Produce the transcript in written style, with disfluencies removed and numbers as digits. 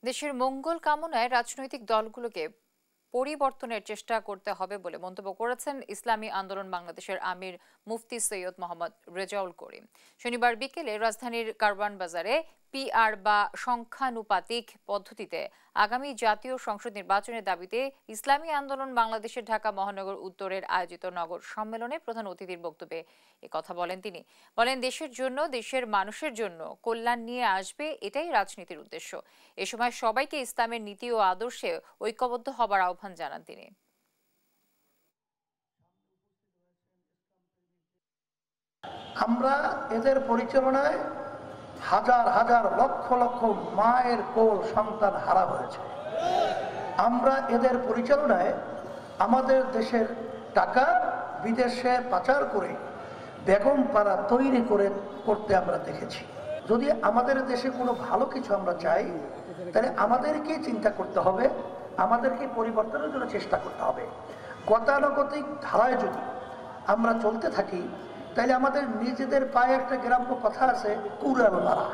দেশের মঙ্গল কামনায় রাজনৈতিক দলগুলোকে পরিবর্তনের চেষ্টা করতে হবে বলে মন্তব্য করেছেন ইসলামী আন্দোলন বাংলাদেশের আমির মুফতি সৈয়দ মোহাম্মদ রেজাউল করিম। শনিবার বিকেলে রাজধানীর কারওয়ান বাজারে পিআর বা সংখ্যানুপাতিক পদ্ধতিতে আগামী জাতীয় সংসদ নির্বাচনের দাবিতে ইসলামী আন্দোলন বাংলাদেশের ঢাকা মহানগর উত্তরের আয়োজিত নগর সম্মেলনে প্রধান অতিথির বক্তব্যে কথা বলেন তিনি। বলেন, দেশের জন্য, দেশের মানুষের জন্য কল্যাণ নিয়ে আসবে, এটাই রাজনীতির উদ্দেশ্য। এ সময় সবাইকে ইসলামের নীতি ও আদর্শে ঐক্যবদ্ধ হবার আহ্বান জানান তিনি। আমরা এদের পরিচালনায় হাজার হাজার লক্ষ লক্ষ মায়ের কোল সন্তান হারা হয়েছে। আমরা এদের পরিচালনায় আমাদের দেশের টাকা বিদেশে পাচার করে বেগম পাড়া তৈরি করতে আমরা দেখেছি। যদি আমাদের দেশে কোনো ভালো কিছু আমরা চাই, তাহলে আমাদেরকে চিন্তা করতে হবে, আমাদেরকে পরিবর্তনের জন্য চেষ্টা করতে হবে। গতানুগতিক ধারায় যদি আমরা চলতে থাকি, তাহলে আমাদের নিজেদের পায়ে একটা গ্রাম্য কথা আছে, কুড়াল মারা।